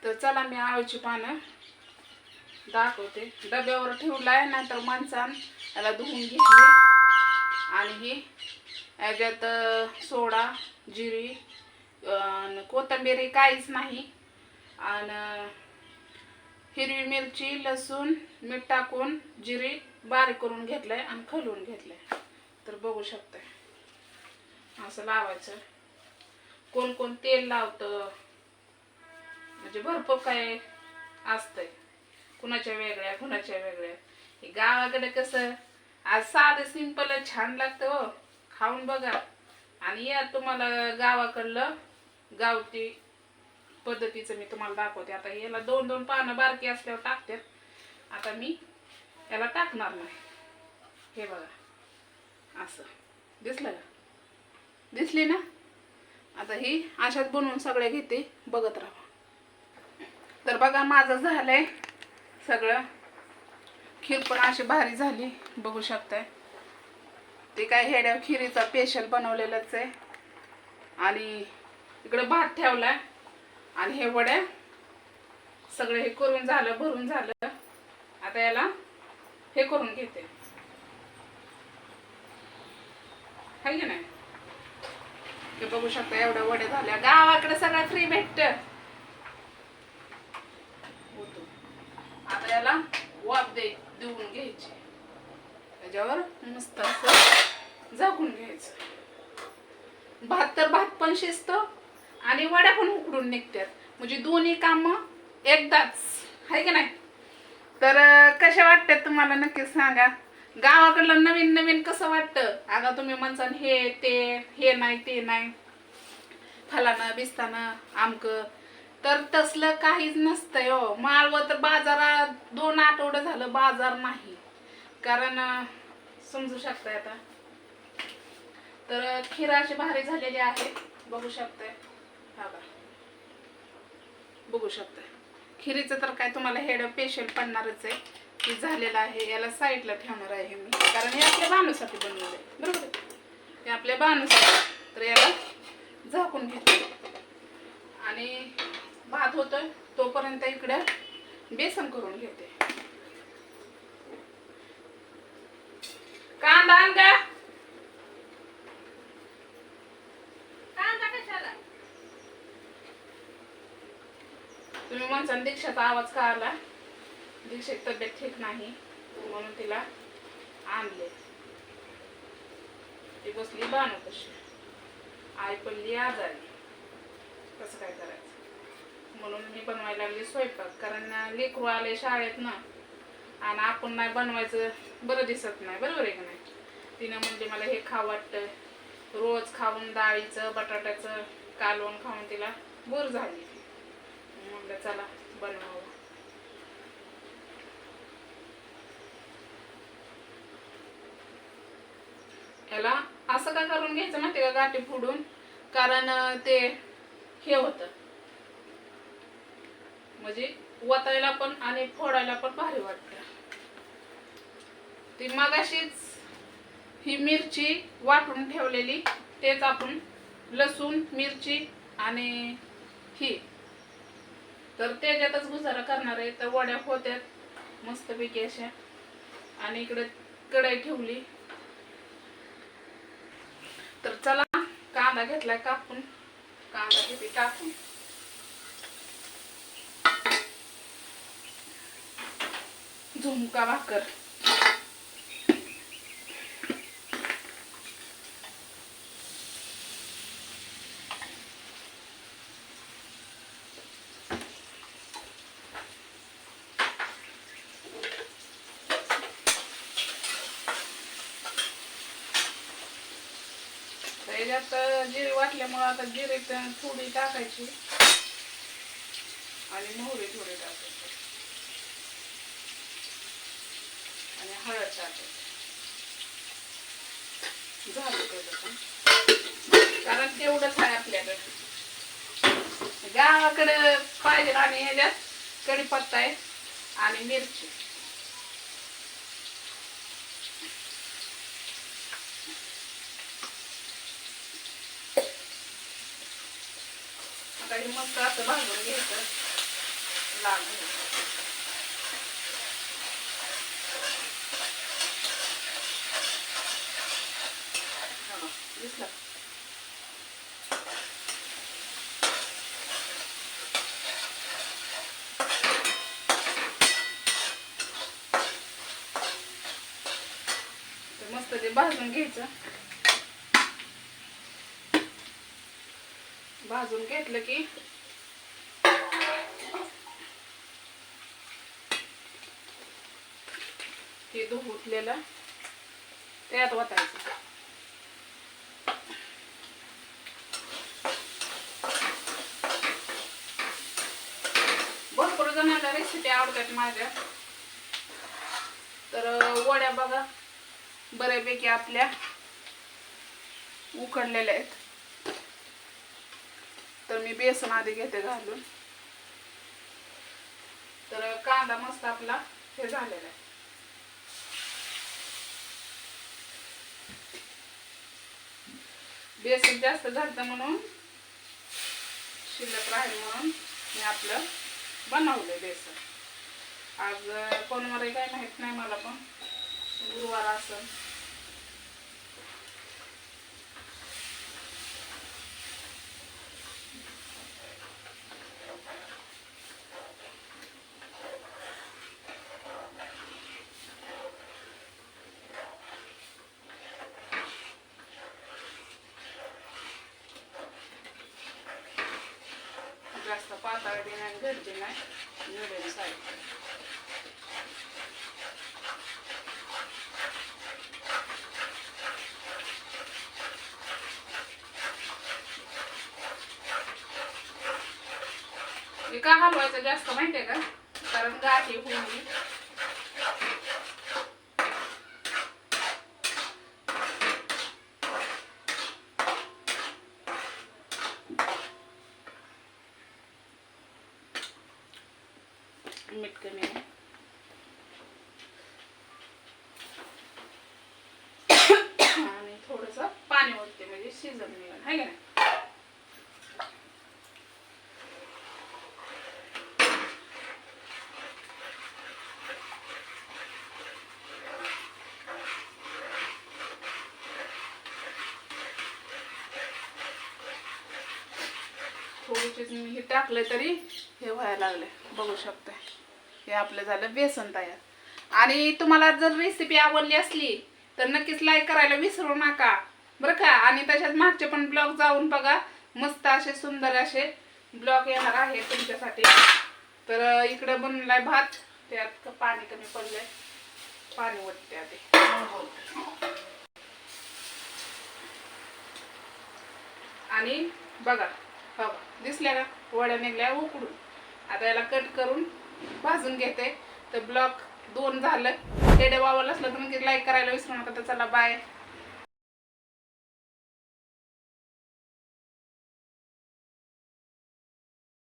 तर चला मी आळूची पानं दाखवते. डब्यावर ठेवलाय, नाहीतर माणसानं याला धुवून घेतली आणि ही याच्यात सोडा, जिरी, कोथिंबीर काहीच नाही, आणि हिरवी मिरची, लसूण, मीठ टाकून जिरी बारीक करून घेतलंय आणि खलून घेतलंय. तर बघू शकताय असं लावायचं. कोण कोण तेल लावतं, म्हणजे भरपूर काय असतंय, कुणाच्या वेगळ्या कुणाच्या वेगळ्या. हे गावाकडे कसं आज साधं सिंपल छान लागतं हो. खाऊन बघा आणि या तुम्हाला गावाकडलं गावठी पद्धतीचं मी तुम्हाला दाखवते. आता याला 2-2 पानं बारकी असल्यावर टाकते. आता मी याला टाकणार नाही. हे बघा असं दिसलं का? दिसली ना? आता ही अशाच बनवून सगळ्या घेते, बघत राहा. तर बघा माझं झालंय सगळं. खीर पण अशी भारी झाली, बघू शकताय. ते काय हेड्या खिरीचा स्पेशल बनवलेलंच आहे. आणि इकडे भात ठेवलाय आणि हे वड्या सगळे हे करून झालं, भरून झालं. आता याला हे करून घेते, हाय की नाही? हे बघू शकता एवढ्या वड्या झाल्या. गावाकडे सगळं फ्री भेटतं. आता याला वाफ देऊन घ्यायची, त्याच्यावर मस्त असं झाकून घ्यायचं. भात तर भात पण शिजतो आणि वड्या पण उकडून निघतात, म्हणजे दोन्ही काम एकदाच, हाय की नाही? तर कशा वाटतात तुम्हाला नक्कीच सांगा. गावाकडलं नवीन नवीन कसं वाटतं? आता तुम्ही म्हणसान हे ते, हे नाही ते नाही, फलानं बिस्तानं आमकं, तर तसलं काहीच नसतंय हो. माळवं तर बाजारात 2 आठवडे झालं बाजार नाही, कारण समजू शकताय आता. तर खीर अशी भारी झालेली आहे, बघू शकताय. हा बघा, बघू शकताय. खिरीचं तर काय तुम्हाला हेड स्पेशल पडणारच आहे. की झालेलं आहे, याला साईडला ठेवणार आहे मी, कारण हे आपल्या बाणूसाठी बनवलं आहे, बरोबर आहे? हे आपल्या बाणूसाठी. तर याला झाकून घेते आणि भात होतोय तोपर्यंत इकडे बेसन करून घेते. कांदा आण का? कांदा कशाला? तुम्ही म्हणता दीक्षाचा आवाज का आला? दीक्षेची तब्येत ठीक नाही म्हणून तिला आणले. ती बसली बाणू कशी, आई पडली आजारी, कसं काय करायचं म्हणून मी बनवायला लागली स्वयंपाक. कारण लेकरू आले शाळेत ना, आणि आपण नाही बनवायचं बरं दिसत नाही, बरोबर आहे का नाही? तिनं म्हणजे मला हे खावं वाटतं, रोज खाऊन डाळीचं बटाट्याचं कालवण खाऊन तिला बोर झाली. म्हणलं चला बनवावं. याला असं का करून घ्यायचं माहिती का, गाठी फोडून, कारण ते हे होतं, म्हणजे वतायला पण आणि फोडायला पण भारी वाटतं. ती मगाशीच ही मिरची वाटून ठेवलेली, तेच आपण लसूण मिरची आणि ही, तर त्याच्यातच गुजारा करणार आहे. तर वड्या होत्यात मस्तपैकी अशा, आणि इकडे कढई ठेवली. तर चला कांदा घेतलाय कापून, कांदा घेते टाकून. झुणका भाकर, त्याच्यात जिरे वाटल्यामुळे आता जिरे थोडी टाकायची आणि मोहरी थोडी टाकायची आणि हळद टाकायची. झालं त्याचं पण, कारण तेवढंच आहे आपल्याकडे. गावाकडे पाहिजे. आणि ह्याच्यात कढीपत्ता आहे आणि मिरची. आता हे मस्त असं भाजून घ्यायचं. लाल झाले. दिसलं. मस्त ते भाजून घ्यायचं. भाजून घेतलं की ते धुतलेलं त्यात ओतायचं. भरपूर जणांना रेसिपी आवडतात माझ्या. तर वड्या बघा बऱ्यापैकी आपल्या उकडलेल्या आहेत. तर मी बेसन आधी घेते घालून. तर कांदा मस्त आपला हे झालेला आहे. बेसन जास्त घालतं म्हणून शिल्लक राहील म्हणून मी आपलं बनवलंय बेसन. आज कोणवार काय माहित नाही मला, पण गुरुवार असेल. जास्त पातळ बी नाही घट बी नाही, मिडियम साईज. हे का हलवायचं जास्त माहितीये का, कारण गाठी होईल. मीठ कमी आहे. आणि थोडस पाणी ओतते म्हणजे शिजन निघेल, हाय का नाही. थोडीशीच मी हे टाकले तरी हे व्हायला लागले, बघू शकता. हे आपलं झालं बेसन तयार. आणि तुम्हाला जर रेसिपी आवडली असली तर नक्कीच लाईक करायला विसरू नका बरं का. आणि तशाच मागचे पण ब्लॉग जाऊन बघा, मस्त असे सुंदर असे ब्लॉग येणार आहे तुमच्यासाठी. तर इकडे बनलाय भात, त्यात पाणी कमी पडलंय, पाणी ओतते आधी. आणि बघा हो दिसल्या का वड्या निघल्या उकडून. आता याला कट करून भाजून घेते. तर ब्लॉग 2 झालं. खेडे वावलं असलं तर नक्की लाईक करायला विसरू नका. तर चला बाय.